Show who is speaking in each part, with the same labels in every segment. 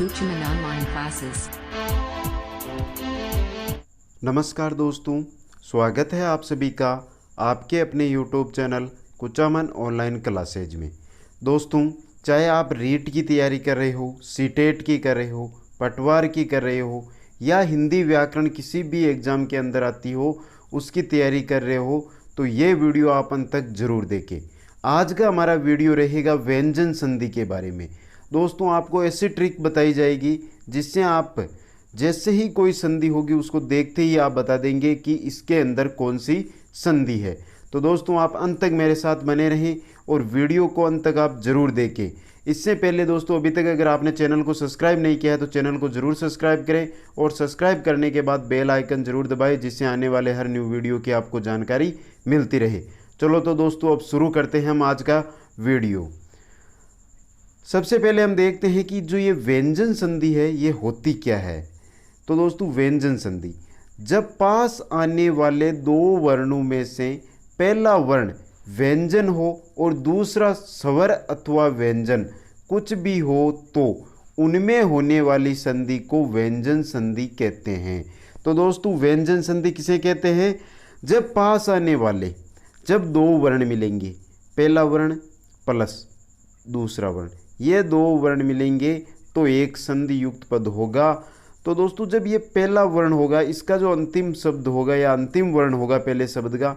Speaker 1: Kuchaman Online Classes.
Speaker 2: नमस्कार दोस्तों, स्वागत है आप सभी का आपके अपने YouTube channel Kuchaman online classes में। दोस्तों, चाहे आप रीट की तैयारी कर रहे हो, सीटेट की कर रहे हो, पटवार की कर रहे हो या हिंदी व्याकरण किसी भी एग्ज़ाम के अंदर आती हो उसकी तैयारी कर रहे हो, तो ये वीडियो आप अंत तक ज़रूर देखें। आज का हमारा वीडियो रहेगा व्यंजन संधि के बारे में। दोस्तों, आपको ऐसी ट्रिक बताई जाएगी जिससे आप जैसे ही कोई संधि होगी उसको देखते ही आप बता देंगे कि इसके अंदर कौन सी संधि है। तो दोस्तों, आप अंत तक मेरे साथ बने रहें और वीडियो को अंत तक आप ज़रूर देखें। इससे पहले दोस्तों, अभी तक अगर आपने चैनल को सब्सक्राइब नहीं किया है तो चैनल को ज़रूर सब्सक्राइब करें और सब्सक्राइब करने के बाद बेल आइकन ज़रूर दबाएं, जिससे आने वाले हर न्यू वीडियो की आपको जानकारी मिलती रहे। चलो तो दोस्तों, अब शुरू करते हैं हम आज का वीडियो। सबसे पहले हम देखते हैं कि जो ये व्यंजन संधि है ये होती क्या है। तो दोस्तों, व्यंजन संधि जब पास आने वाले दो वर्णों में से पहला वर्ण व्यंजन हो और दूसरा स्वर अथवा व्यंजन कुछ भी हो तो उनमें होने वाली संधि को व्यंजन संधि कहते हैं। तो दोस्तों, व्यंजन संधि किसे कहते हैं? जब पास आने वाले जब दो वर्ण मिलेंगे, पहला वर्ण प्लस दूसरा वर्ण, ये दो वर्ण मिलेंगे तो एक संधि युक्त पद होगा। तो दोस्तों, जब ये पहला वर्ण होगा, इसका जो अंतिम शब्द होगा या अंतिम वर्ण होगा पहले शब्द का,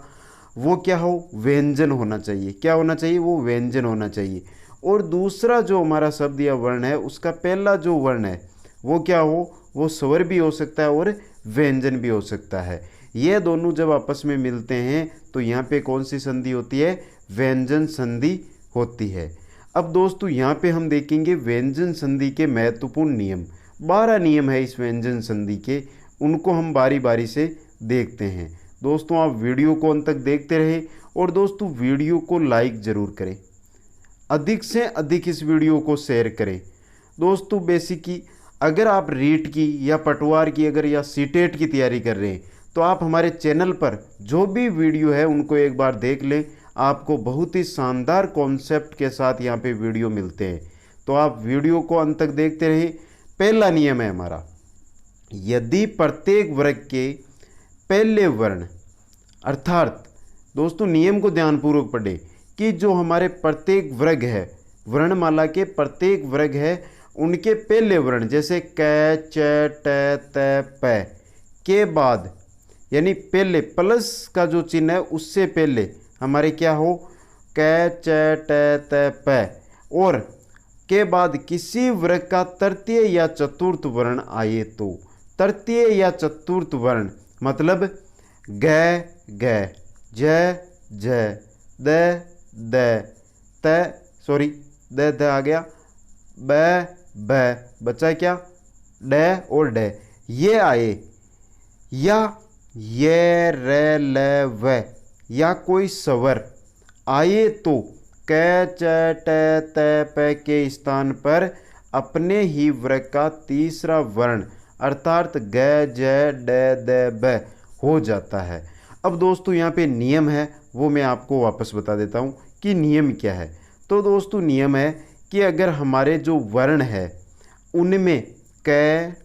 Speaker 2: वो क्या हो? व्यंजन होना चाहिए। क्या होना चाहिए? वो व्यंजन होना चाहिए। और दूसरा जो हमारा शब्द या वर्ण है उसका पहला जो वर्ण है वो क्या हो? वो स्वर भी हो सकता है और व्यंजन भी हो सकता है। ये दोनों जब आपस में मिलते हैं तो यहाँ पे कौन सी संधि होती है? व्यंजन संधि होती है। अब दोस्तों, यहाँ पे हम देखेंगे व्यंजन संधि के महत्वपूर्ण नियम। 12 नियम है इस व्यंजन संधि के, उनको हम बारी बारी से देखते हैं। दोस्तों, आप वीडियो को अंत तक देखते रहें और दोस्तों वीडियो को लाइक ज़रूर करें, अधिक से अधिक इस वीडियो को शेयर करें। दोस्तों, बेसिकली अगर आप रीट की या पटवार की अगर या सीटेट की तैयारी कर रहे हैं तो आप हमारे चैनल पर जो भी वीडियो है उनको एक बार देख लें। आपको बहुत ही शानदार कॉन्सेप्ट के साथ यहाँ पे वीडियो मिलते हैं, तो आप वीडियो को अंत तक देखते रहें। पहला नियम है हमारा, यदि प्रत्येक वर्ग के पहले वर्ण, अर्थात दोस्तों नियम को ध्यानपूर्वक पढ़ें कि जो हमारे प्रत्येक वर्ग है, वर्णमाला के प्रत्येक वर्ग है, उनके पहले वर्ण जैसे क, च, ट, त, प के बाद, यानी पहले प्लस का जो चिन्ह है उससे पहले हमारे क्या हो? क, च, ट, त, प, और के बाद किसी वर्ग का तृतीय या चतुर्थ वर्ण आए तो, तृतीय या चतुर्थ वर्ण मतलब ग, ग, ज, ज, द, द, द आ गया, ब, बचा क्या? ड और ड, ये आए, या ये, र, ल, व, या कोई स्वर आए तो क, च, ट, त, प के स्थान पर अपने ही वर्ग का तीसरा वर्ण अर्थात ग, ज, ड, द, ब हो जाता है। अब दोस्तों, यहाँ पे नियम है, वो मैं आपको वापस बता देता हूँ कि नियम क्या है। तो दोस्तों, नियम है कि अगर हमारे जो वर्ण है उनमें क,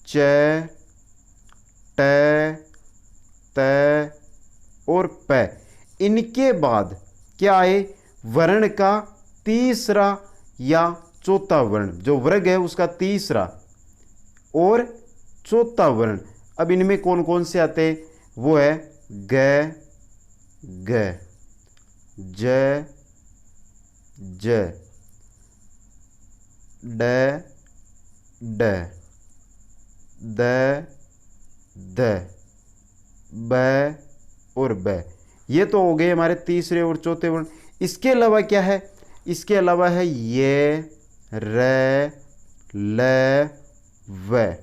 Speaker 2: च, ट, त और प, इनके बाद क्या आए? वर्ण का तीसरा या चौथा वर्ण, जो वर्ग है उसका तीसरा और चौथा वर्ण। अब इनमें कौन कौन से आते हैं? वो है ग, ग, ज, ज, ड, ड, द, द, ब और ब। ये तो हो गए हमारे तीसरे और चौथे वर्ण। इसके अलावा क्या है? इसके अलावा है ये, र, ल, व,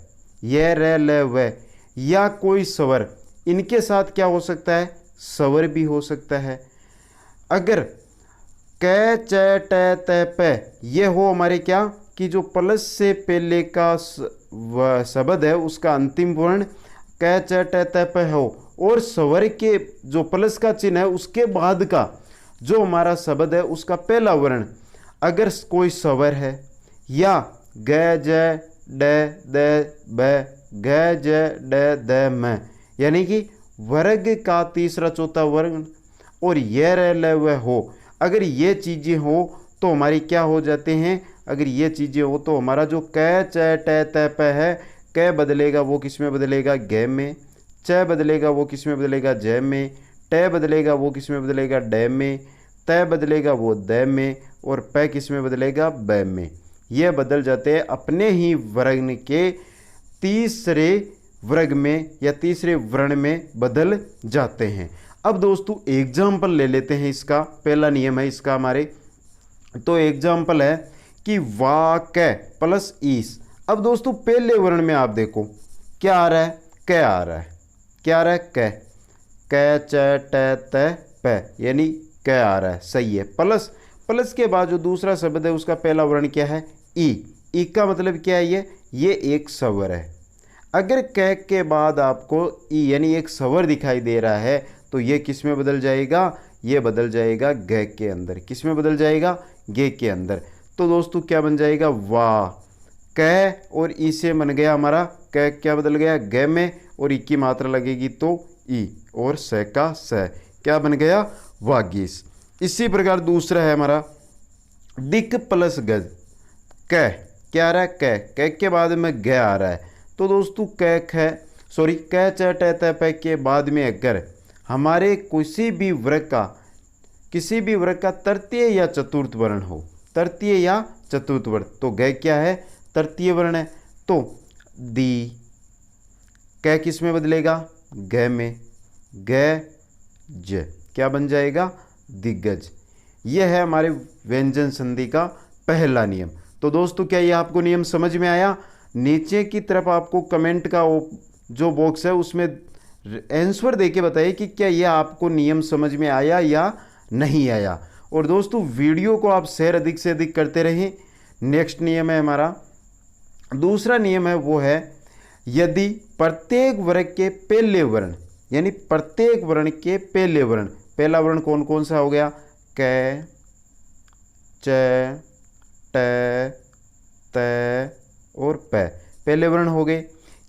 Speaker 2: ये, र, ल, व, या कोई स्वर। इनके साथ क्या हो सकता है? स्वर भी हो सकता है। अगर क, च, ट, त, प ये हो हमारे क्या कि जो प्लस से पहले का शब्द है उसका अंतिम वर्ण क, च, ट, त, प हो और स्वर के जो प्लस का चिन्ह है उसके बाद का जो हमारा शब्द है उसका पहला वर्ण अगर कोई स्वर है या ग ज ड द ब ग ज ड द म, यानी कि वर्ग का तीसरा चौथा वर्ग और ये र ल व हो, अगर ये चीज़ें हो तो हमारी क्या हो जाते हैं, अगर ये चीज़ें हो तो हमारा जो क च ट त प है, क बदलेगा वो किस में बदलेगा, ग में, च बदलेगा वो किस में बदलेगा, ज में, ट बदलेगा वो किस में बदलेगा, ड में, त बदलेगा वो द में, और प किस में बदलेगा, ब में। ये बदल जाते हैं अपने ही वर्ण के तीसरे वर्ग में या तीसरे वर्ण में बदल जाते हैं। अब दोस्तों एग्जाम्पल ले लेते हैं, इसका पहला नियम है इसका हमारे, तो एग्जाम्पल है कि वाक प्लस ईस। अब दोस्तों पहले वर्ण में आप देखो क्या आ रहा है, क आ रहा है, क्या आ रहा है, क, क च ट त प, यानी क आ रहा है, सही है। प्लस, प्लस के बाद जो दूसरा शब्द है उसका पहला वर्ण क्या है, ई। ई का मतलब क्या है, ये एक स्वर है। अगर क के बाद आपको ई यानी एक स्वर दिखाई दे रहा है तो ये किस में बदल जाएगा, ये बदल जाएगा ग के अंदर। किस में बदल जाएगा, ग के अंदर। तो दोस्तों क्या बन जाएगा, वाह, क और ई से बन गया हमारा, क क्या बदल गया, ग में, और ई की मात्रा लगेगी तो ई, और स का स, क्या बन गया, वागीस। इसी प्रकार दूसरा है हमारा दिक प्लस गज, क क्या आ रहा है, क के बाद में ग आ रहा है। तो दोस्तों क च ट त प के बाद में अगर हमारे किसी भी वर्ग का तृतीय या चतुर्थ वर्ण हो, तृतीय या चतुर्थ वर्ण, तो ग क्या है, तृतीय वर्ण है। तो दी, क किस में बदलेगा, ग में, ग ज, क्या बन जाएगा, दिग्गज। यह है हमारे व्यंजन संधि का पहला नियम। तो दोस्तों क्या ये आपको नियम समझ में आया? नीचे की तरफ आपको कमेंट का जो बॉक्स है उसमें आंसर देके बताइए कि क्या ये आपको नियम समझ में आया या नहीं आया। और दोस्तों वीडियो को आप शेयर अधिक से अधिक करते रहें। नेक्स्ट नियम है हमारा, दूसरा नियम है वो है यदि प्रत्येक वर्ग के पहले वर्ण, यानी प्रत्येक वर्ण के पहले वर्ण, पहला वर्ण कौन कौन सा हो गया, क च ट त और प, पहले वर्ण हो गए।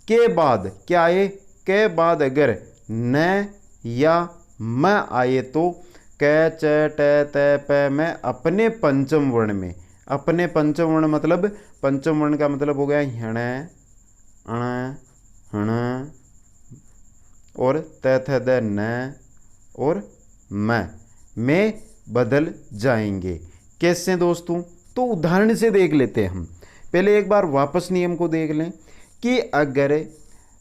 Speaker 2: के बाद क्या आए, के बाद अगर न या म आए तो क च ट त प में अपने पंचम वर्ण में, अपने पंचम वर्ण मतलब पंचम वर्ण का मतलब हो गया हण अण हण और त थ द न और म में बदल जाएंगे। कैसे दोस्तों, तो उदाहरण से देख लेते हैं हम। पहले एक बार वापस नियम को देख लें कि अगर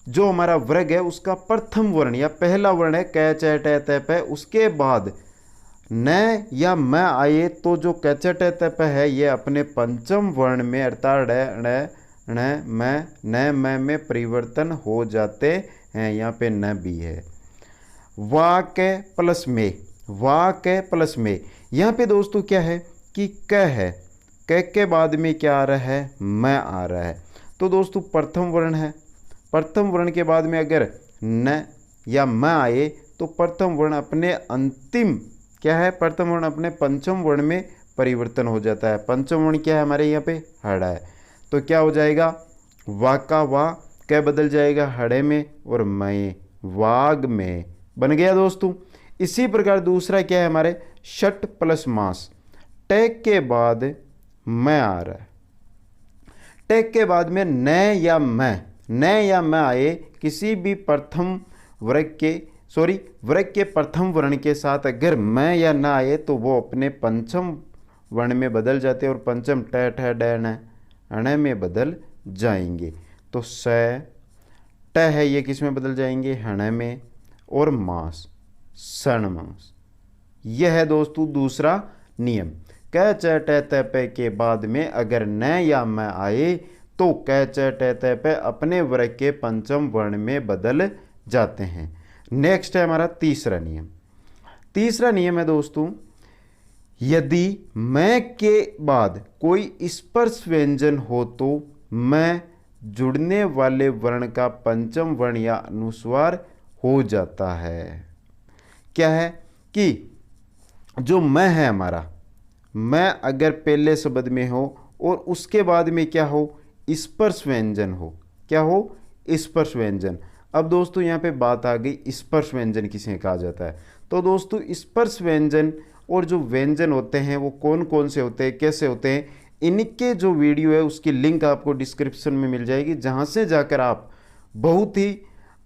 Speaker 2: जो हमारा वर्ग है उसका प्रथम वर्ण या पहला वर्ण है क च ट त प, उसके बाद न या म आए तो जो क च ट त प है ये अपने पंचम वर्ण में अर्थात ण ण म न म में परिवर्तन हो जाते हैं। यहाँ पे न भी है। वाक प्लस में, वाक प्लस में, यहाँ पे दोस्तों क्या है कि क है, क के बाद में क्या आ रहा है, म आ रहा है। तो दोस्तों प्रथम वर्ण है, प्रथम वर्ण के बाद में अगर न या म आए तो प्रथम वर्ण अपने अंतिम क्या है, प्रथम वर्ण अपने पंचम वर्ण में परिवर्तन हो जाता है। पंचम वर्ण क्या है हमारे यहाँ पे, हड़ है। तो क्या हो जाएगा, वा का वा क बदल जाएगा हड़े में और मय, वाग में बन गया दोस्तों। इसी प्रकार दूसरा क्या है हमारे षट प्लस मास, टैग के बाद म आ रहा है, टैग के बाद में न या म आए किसी भी प्रथम वर्ग के प्रथम वर्ण के साथ अगर म या न आए तो वो अपने पंचम वर्ण में बदल जाते हैं और पंचम ट ठ ड न अण में बदल जाएंगे। तो स ट है ये किस में बदल जाएंगे, हण में, और मास षण मास। यह है दोस्तों दूसरा नियम। क च ट त प के बाद में अगर न या म आए तो क च ट त प अपने वर्ग के पंचम वर्ण में बदल जाते हैं। नेक्स्ट है हमारा तीसरा नियम। तीसरा नियम है दोस्तों यदि मैं के बाद कोई स्पर्श व्यंजन हो तो मैं जुड़ने वाले वर्ण का पंचम वर्ण या अनुस्वार हो जाता है। क्या है कि जो मैं है हमारा, मैं अगर पहले शब्द में हो और उसके बाद में क्या हो, स्पर्श व्यंजन हो। क्या हो, स्पर्श व्यंजन। अब दोस्तों यहाँ पे बात आ गई स्पर्श व्यंजन किसे कहा जाता है। तो दोस्तों स्पर्श व्यंजन और जो व्यंजन होते हैं वो कौन कौन से होते हैं, कैसे होते हैं, इनके जो वीडियो है उसकी लिंक आपको डिस्क्रिप्शन में मिल जाएगी, जहाँ से जाकर आप बहुत ही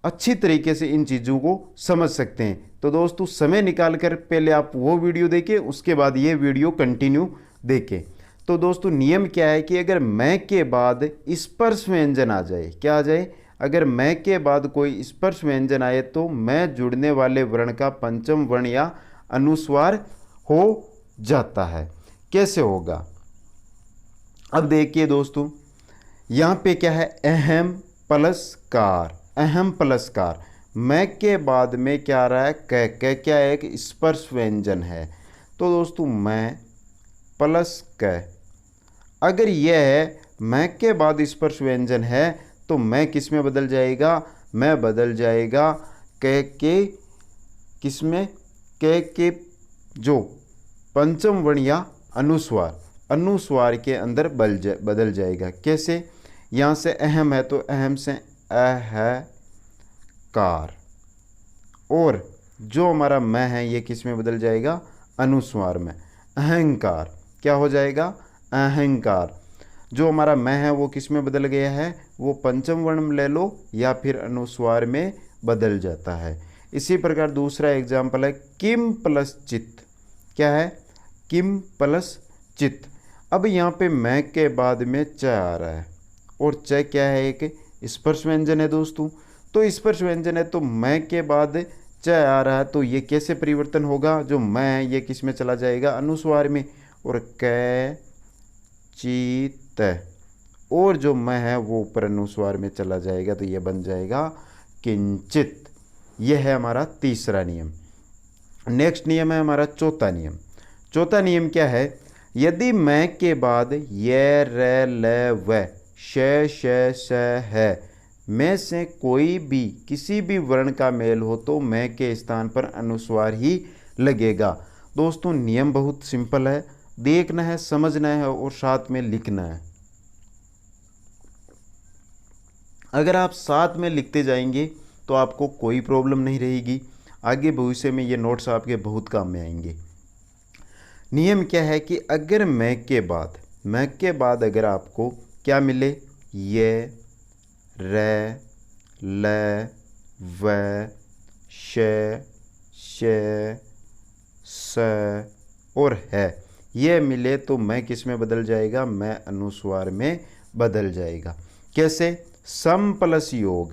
Speaker 2: अच्छी तरीके से इन चीज़ों को समझ सकते हैं। तो दोस्तों समय निकाल कर पहले आप वो वीडियो देखें, उसके बाद ये वीडियो कंटिन्यू देखें। तो दोस्तों नियम क्या है कि अगर मैं के बाद स्पर्श व्यंजन आ जाए, क्या आ जाए, अगर मैं के बाद कोई स्पर्श व्यंजन आए तो मैं जुड़ने वाले वर्ण का पंचम वर्ण या अनुस्वार हो जाता है। कैसे होगा, अब देखिए दोस्तों, यहाँ पे क्या है, अहम प्लस कार, अहम प्लस कार। मैं के बाद में क्या आ रहा है, क क्या है, एक स्पर्श व्यंजन है। तो दोस्तों मैं प्लस क, अगर यह है मैं के बाद स्पर्श व्यंजन है तो मैं किस में बदल जाएगा, मैं बदल जाएगा क के, किस में, के जो पंचम वर्ण या अनुस्वार, अनुस्वार के अंदर बदल जाएगा। कैसे, यहाँ से अहम है तो अहम से कार, और जो हमारा मैं है ये किस में बदल जाएगा, अनुस्वार में, अहंकार। क्या हो जाएगा, अहंकार। जो हमारा मैं है वो किस में बदल गया है, वो पंचम वर्ण में ले लो या फिर अनुस्वार में बदल जाता है। इसी प्रकार दूसरा एग्जाम्पल है किम प्लस चित्त। क्या है, किम प्लस चित्त। अब यहाँ पे मैं के बाद में च आ रहा है, और च क्या है, एक स्पर्श व्यंजन है दोस्तों। तो स्पर्श व्यंजन है तो मैं के बाद च आ रहा है, तो ये कैसे परिवर्तन होगा, जो मैं है ये किस में चला जाएगा, अनुस्वार में, और क चित, और जो मैं है वो ऊपर अनुस्वार में चला जाएगा, तो ये बन जाएगा किंचित। यह है हमारा तीसरा नियम। नेक्स्ट नियम है हमारा चौथा नियम। चौथा नियम क्या है, यदि मैं के बाद ये र ल व श श स है में से कोई भी किसी भी वर्ण का मेल हो तो मैं के स्थान पर अनुस्वार ही लगेगा। दोस्तों नियम बहुत सिंपल है, देखना है, समझना है और साथ में लिखना है। अगर आप साथ में लिखते जाएंगे तो आपको कोई प्रॉब्लम नहीं रहेगी, आगे भविष्य में ये नोट्स आपके बहुत काम में आएंगे। नियम क्या है कि अगर मैं के बाद अगर आपको क्या मिले, ये र ल व श श स और है, ये मिले तो मैं किस में बदल जाएगा, मैं अनुस्वार में बदल जाएगा। कैसे, सम प्लस योग,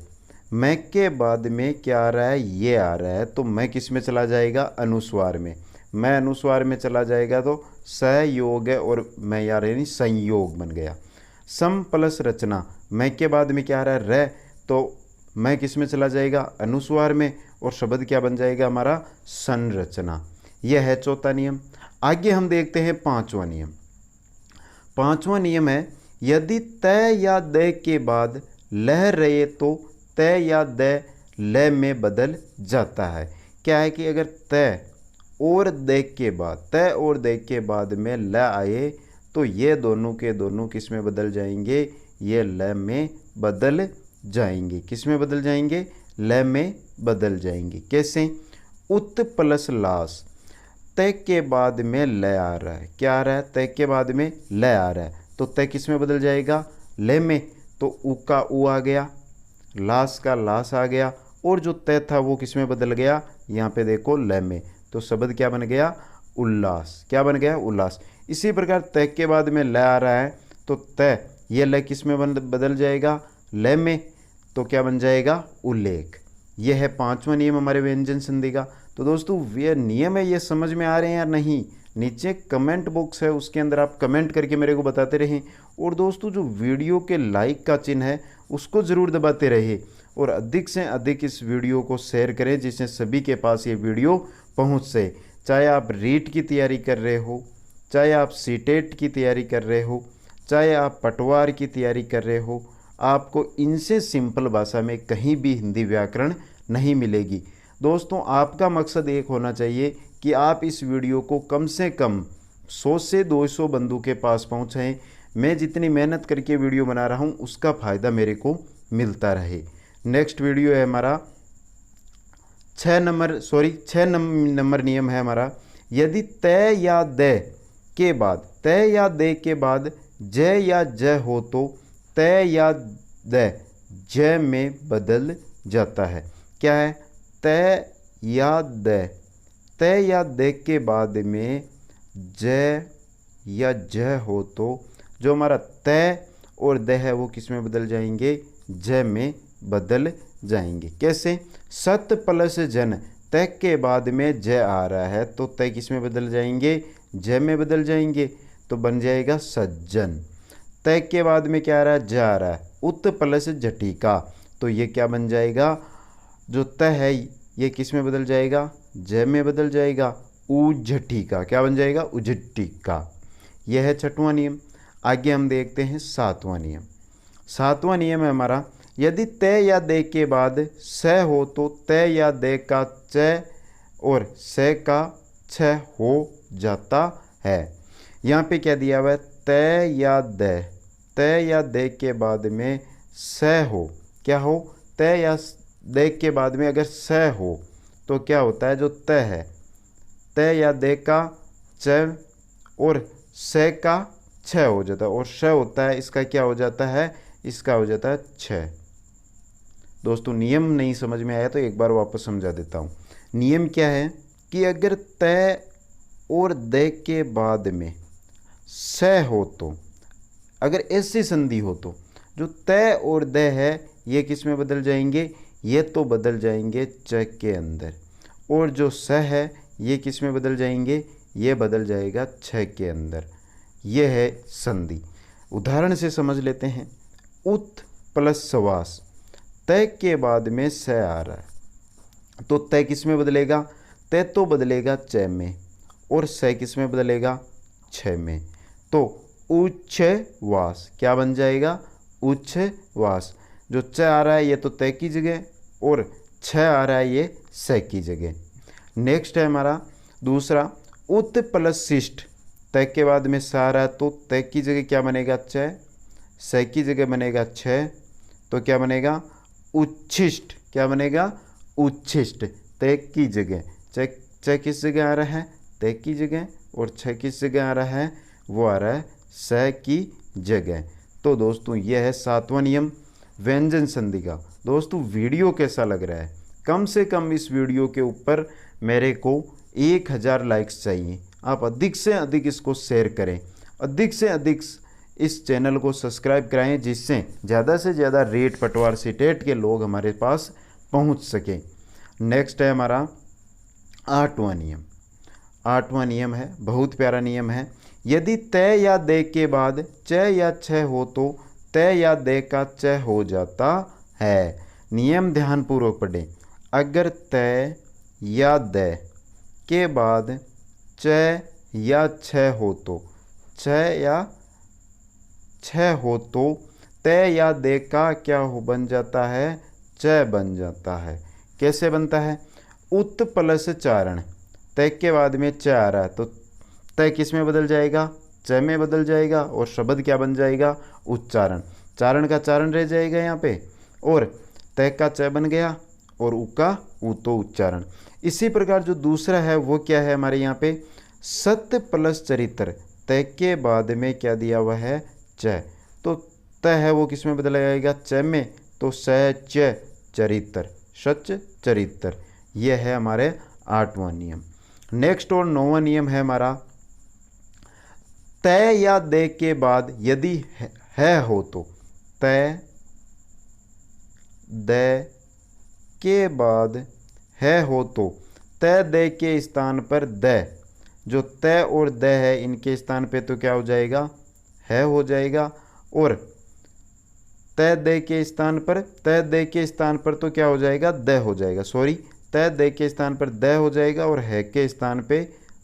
Speaker 2: मैं के बाद में क्या आ रहा है, ये आ रहा है, तो मैं किस में चला जाएगा, अनुस्वार में, मैं अनुस्वार में चला जाएगा तो सहयोग है, और मैं यार यानी संयोग बन गया। सम प्लस रचना, मैं के बाद में क्या आ रहा है, र, तो मैं किस में चला जाएगा, अनुस्वार में, और शब्द क्या बन जाएगा हमारा, संरचना। यह है चौथा नियम। आगे हम देखते हैं पांचवा नियम। पांचवा नियम है, यदि तय या द के बाद लह रहे तो तय या द ल में बदल जाता है। क्या है कि अगर तय और द के बाद में ल आए तो ये दोनों के दोनों किस में बदल जाएंगे, ये ल में बदल जाएंगे। किस में बदल जाएंगे, ल में बदल जाएंगे। कैसे, उत प्लस लास, तय के बाद में ल आ रहा है, क्या आ रहा है, तय के बाद में ल आ रहा है, तो तय किस में बदल जाएगा, ल में, तो उ का उ आ गया, लास का लास आ गया, और जो तय था वो किस में बदल गया, यहाँ पे देखो ल में, तो शब्द क्या बन गया, उल्लास। क्या बन गया, उल्लास। इसी प्रकार तय के बाद में ल आ रहा है तो तय, ये ल किस में बदल जाएगा, ल में, तो क्या बन जाएगा, उल्लेख। यह है पांचवा नियम हमारे व्यंजन संधि का। तो दोस्तों ये नियम है, ये समझ में आ रहे हैं या नहीं, नीचे कमेंट बॉक्स है उसके अंदर आप कमेंट करके मेरे को बताते रहें। और दोस्तों जो वीडियो के लाइक का चिन्ह है उसको ज़रूर दबाते रहिए, और अधिक से अधिक इस वीडियो को शेयर करें जिससे सभी के पास ये वीडियो पहुंच से। चाहे आप रीट की तैयारी कर रहे हो, चाहे आप सीटेट की तैयारी कर रहे हो, चाहे आप पटवार की तैयारी कर रहे हो, आपको इनसे सिंपल भाषा में कहीं भी हिंदी व्याकरण नहीं मिलेगी। दोस्तों आपका मकसद एक होना चाहिए कि आप इस वीडियो को कम से कम 100 से 200 बंधु के पास पहुंचाएं। मैं जितनी मेहनत करके वीडियो बना रहा हूँ उसका फ़ायदा मेरे को मिलता रहे। नेक्स्ट वीडियो है हमारा 6 नंबर नियम है हमारा, यदि तय या दे के बाद ज या ज हो तो तय या द ज में बदल जाता है। क्या है? तय या द के बाद में ज या ज हो तो जो हमारा तय और द है वो किस में बदल जाएंगे? ज में बदल जाएंगे। कैसे? सत प्लस जन, तय के बाद में ज आ रहा है तो तय किस में बदल जाएंगे? ज में बदल जाएंगे, तो बन जाएगा सज्जन। तय के बाद में क्या आ रहा है? ज आ रहा है, उत प्लस जटिका, तो ये क्या बन जाएगा? जो तय है ये किस में बदल जाएगा? ज में बदल जाएगा, उझटिका। क्या बन जाएगा? उझटिका। यह है 6वां नियम। आगे हम देखते हैं 7वां नियम। 7वां नियम है हमारा, यदि तय या दे के बाद स हो तो तय या दे का च और स का छ हो जाता है। यहाँ पे क्या दिया हुआ है? तय या दे के बाद में स हो, क्या हो? तय या दे के बाद में अगर स हो तो क्या होता है? जो तय है, तय या दे का च और स का छ हो जाता है, और श होता है इसका क्या हो जाता है? इसका हो जाता है छ। दोस्तों नियम नहीं समझ में आया तो एक बार वापस समझा देता हूँ। नियम क्या है कि अगर तय और दे के बाद में स हो तो, अगर ऐसी संधि हो तो जो तय और द है ये किस में बदल जाएंगे? ये तो बदल जाएंगे च के अंदर, और जो स है ये किस में बदल जाएंगे? ये बदल जाएगा छ के अंदर। ये है संधि। उदाहरण से समझ लेते हैं। उत प्लस सवास, तय के बाद में स आ रहा है तो तय किस में बदलेगा? तय तो बदलेगा च में, और स किस में बदलेगा? छ में। तो उच्छवास क्या बन जाएगा? उच्छवास। जो च आ रहा है ये तो तय की जगह, और छ आ रहा है ये स की जगह। नेक्स्ट है हमारा दूसरा, उत प्लस शिष्ट, तय के बाद में स आ रहा है तो तय की जगह क्या बनेगा? च, स की जगह बनेगा छ, तो क्या बनेगा? उच्छिष्ट। क्या बनेगा? उच्छिष्ट। तय की जगह च किस जगह आ रहा है? तय की जगह, और छ किस जगह आ रहा है? वो आ रहा है स की जगह। तो दोस्तों यह है 7वां नियम व्यंजन संधि का। दोस्तों वीडियो कैसा लग रहा है? कम से कम इस वीडियो के ऊपर मेरे को 1000 लाइक्स चाहिए। आप अधिक से अधिक इसको शेयर करें, अधिक से अधिक इस चैनल को सब्सक्राइब कराएं, जिससे ज़्यादा से ज़्यादा रेट पटवार सीटेट के लोग हमारे पास पहुंच सकें। नेक्स्ट है हमारा 8वां नियम। 8वां नियम है, बहुत प्यारा नियम है। यदि तय या दे के बाद च या छ हो तो तय या दे का च हो जाता है। नियम ध्यानपूर्वक पढ़ें। अगर तय या द के बाद च या छ हो तो, छ या छ हो तो तय या दे का क्या हो बन जाता है? च बन जाता है। कैसे बनता है? उत प्लस चारण, तय के बाद में च आ रहा है तो तय किस में बदल जाएगा? च में बदल जाएगा, और शब्द क्या बन जाएगा? उच्चारण। चारण का चारण रह जाएगा यहाँ पे, और तय का च बन गया, और उ का उ तो उच्चारण। इसी प्रकार जो दूसरा है वो क्या है हमारे यहाँ पे? सत्य प्लस चरित्र, तय के बाद में क्या दिया हुआ है? च, तो तय है वो किस में बदला जाएगा? च में, तो स च चरित्र, सच चरित्र। यह है हमारे 8वां नियम। नेक्स्ट और 9वां नियम है हमारा, तय या दे के बाद यदि है हो तो, तय द के बाद है हो तो तय दे के स्थान पर द, जो तय और द है इनके स्थान पे तो क्या हो जाएगा? है हो जाएगा, और तय दे के स्थान पर तो क्या हो जाएगा? द हो जाएगा। सॉरी, तय दे के स्थान पर द हो जाएगा, और है के स्थान पे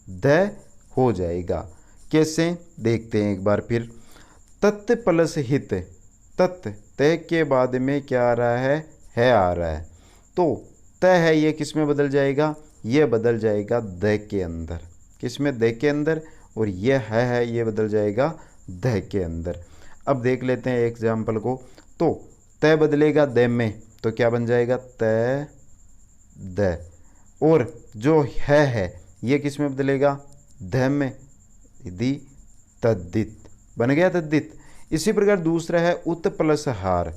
Speaker 2: द हो जाएगा। कैसे? देखते हैं एक बार फिर। तत् प्लस हित, तत् तय के बाद में क्या आ रहा है आ रहा है, तो तय है ये किस में बदल जाएगा? ये बदल जाएगा द के अंदर। किस में? द के अंदर। और ये है ये बदल जाएगा ध के अंदर। अब देख लेते हैं एग्जाम्पल को। तो तय बदलेगा द में, तो क्या बन जाएगा तय द। और जो है ये किस में बदलेगा ध में, यदि तद्दित बन गया तद्दित। इसी प्रकार दूसरा है उत प्लस हार।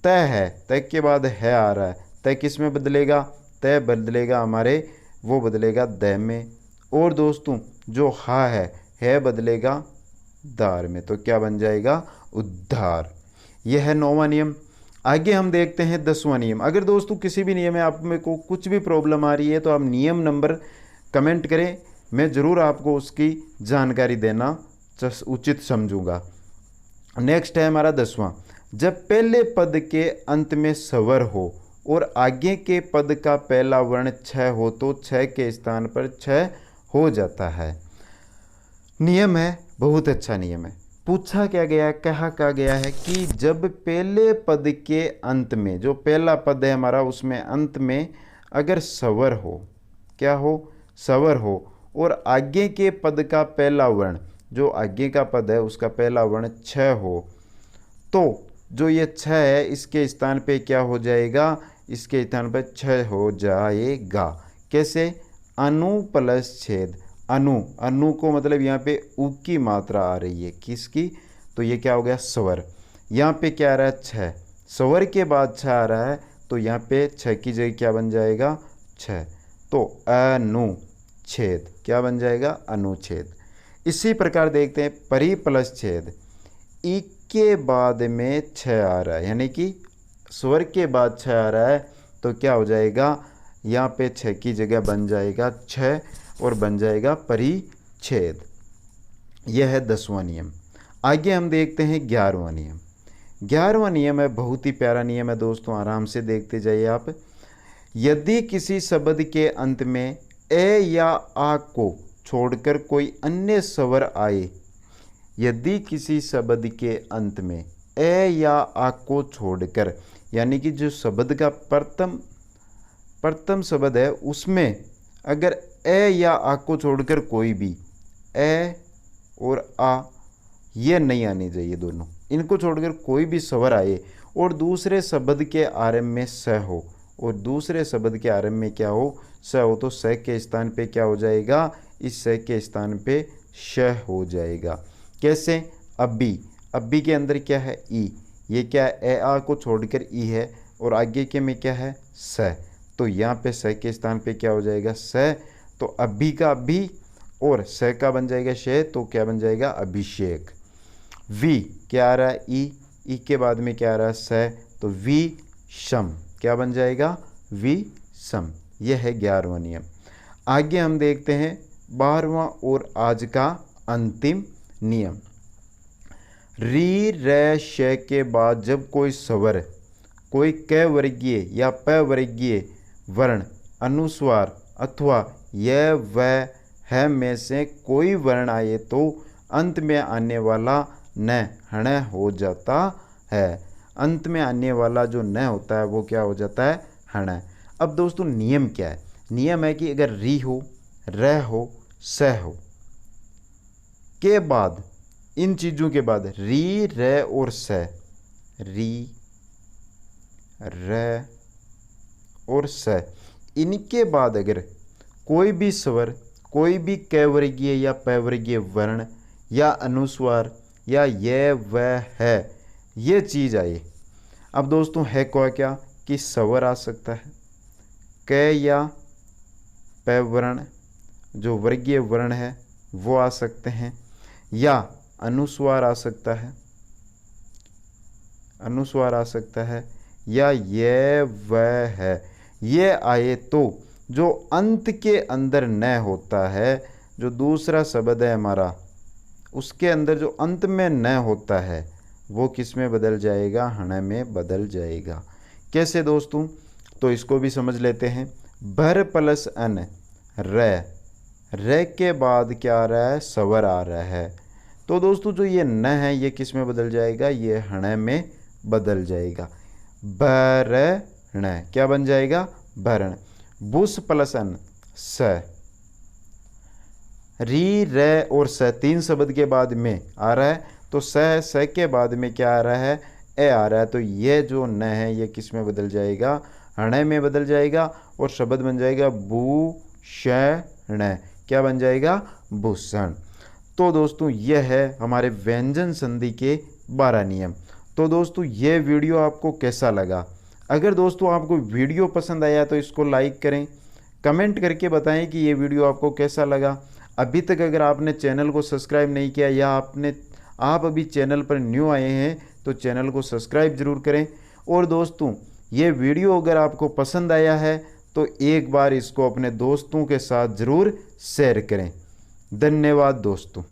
Speaker 2: तय है, तय के बाद है आ रहा है, तय किस में बदलेगा तय बदलेगा हमारे वो बदलेगा द में। और दोस्तों जो हा है बदलेगा दार में, तो क्या बन जाएगा उद्धार। यह है 9वां नियम। आगे हम देखते हैं 10वां नियम। अगर दोस्तों किसी भी नियम में आप में को कुछ भी प्रॉब्लम आ रही है तो आप नियम नंबर कमेंट करें, मैं ज़रूर आपको उसकी जानकारी देना उचित समझूंगा। नेक्स्ट है हमारा 10वां। जब पहले पद के अंत में स्वर हो और आगे के पद का पहला वर्ण छ हो तो छ के स्थान पर छ हो जाता है। नियम है, बहुत अच्छा नियम है। पूछा क्या गया, कहा क्या गया है कि जब पहले पद के अंत में, जो पहला पद है हमारा उसमें अंत में अगर स्वर हो, क्या हो स्वर हो, और आगे के पद का पहला वर्ण, जो आगे का पद है उसका पहला वर्ण छ हो, तो जो ये छ है इसके स्थान पे क्या हो जाएगा, इसके स्थान पर छ हो जाएगा। कैसे, अनु प्लस छेद। अनु को मतलब यहाँ पे उ की मात्रा आ रही है, किसकी, तो ये क्या हो गया स्वर। यहाँ पे क्या आ रहा है छ, स्वर के बाद छ आ रहा है, तो यहाँ पे छ की जगह क्या बन जाएगा छ, तो अनुच्छेद क्या बन जाएगा अनुच्छेद। इसी प्रकार देखते हैं परि प्लस छेद। ई के बाद में छ आ रहा है, यानी कि स्वर के बाद छ आ रहा है, तो क्या हो जाएगा यहाँ पे छ की जगह बन जाएगा छ और बन जाएगा परिच्छेद। यह है 10वां नियम। आगे हम देखते हैं 11वां नियम। 11वां नियम है, बहुत ही प्यारा नियम है दोस्तों, आराम से देखते जाइए आप। यदि किसी शब्द के अंत में ए या आ को छोड़कर कोई अन्य स्वर आए, यदि किसी शब्द के अंत में ए या आ को छोड़कर, यानी कि जो शब्द का प्रथम शब्द है उसमें अगर ए या आ को छोड़कर कोई भी ए और आ ये नहीं आनी चाहिए, दोनों इनको छोड़कर कोई भी स्वर आए और दूसरे शब्द के आरंभ में स हो और दूसरे शब्द के आरंभ में क्या हो स हो, तो स के स्थान पे क्या हो जाएगा, इस स के स्थान पे श हो जाएगा। कैसे, अब्बी के अंदर क्या है ई, ये क्या है ए आ को छोड़कर ई है और आगे के में क्या है स, तो यहाँ पे स के स्थान पे क्या हो जाएगा स, तो अभी का अभी और स का बन जाएगा शे, तो क्या बन जाएगा अभिषेक। वी क्या आ रहा है ई के बाद में क्या आ रहा है स, तो वी शम क्या बन जाएगा वी सम। यह है 11वां नियम। आगे हम देखते हैं 12वां और आज का अंतिम नियम। री र श के बाद जब कोई स्वर, कोई क वर्गीय या प वर्गीय वर्ण, अनुस्वार अथवा य व ह में से कोई वर्ण आए तो अंत में आने वाला न हण हो जाता है। अंत में आने वाला जो न होता है वो क्या हो जाता है हण। अब दोस्तों नियम क्या है, नियम है कि अगर री हो, र हो, स हो के बाद, इन चीज़ों के बाद री र और स, री र और स, इनके बाद अगर कोई भी स्वर, कोई भी क वर्गीय या प वर्गीय वर्ण या अनुस्वार या ये व है ये चीज़ आए। अब दोस्तों है क्या कि स्वर आ सकता है, क या प वर्ण जो वर्गीय वर्ण है वो आ सकते हैं, या अनुस्वार आ सकता है, अनुस्वार आ सकता है, या ये व है ये आए तो जो अंत के अंदर न होता है, जो दूसरा शब्द है हमारा उसके अंदर जो अंत में न होता है वो किस में बदल जाएगा, हण में बदल जाएगा। कैसे दोस्तों, तो इसको भी समझ लेते हैं। भर प्लस अन र के बाद क्या आ रहा है स्वर आ रहा है, तो दोस्तों जो ये न है ये किस में बदल जाएगा, ये हण में बदल जाएगा। भरण क्या बन जाएगा भरण। बुस प्लस अन स, री र और स तीन शब्द के बाद में आ रहा है,
Speaker 3: तो स के बाद में क्या आ रहा है, ए आ रहा है। तो ये जो न है ये किस में बदल जाएगा, हण में बदल जाएगा और शब्द बन जाएगा भूषण। क्या बन जाएगा, भूषण। तो दोस्तों यह है हमारे व्यंजन संधि के 12 नियम। तो दोस्तों ये वीडियो आपको कैसा लगा? अगर दोस्तों आपको वीडियो पसंद आया तो इसको लाइक करें, कमेंट करके बताएं कि ये वीडियो आपको कैसा लगा। अभी तक अगर आपने चैनल को सब्सक्राइब नहीं किया या आप अभी चैनल पर न्यू आए हैं तो चैनल को सब्सक्राइब ज़रूर करें। और दोस्तों ये वीडियो अगर आपको पसंद आया है तो एक बार इसको अपने दोस्तों के साथ ज़रूर शेयर करें। धन्यवाद दोस्तों।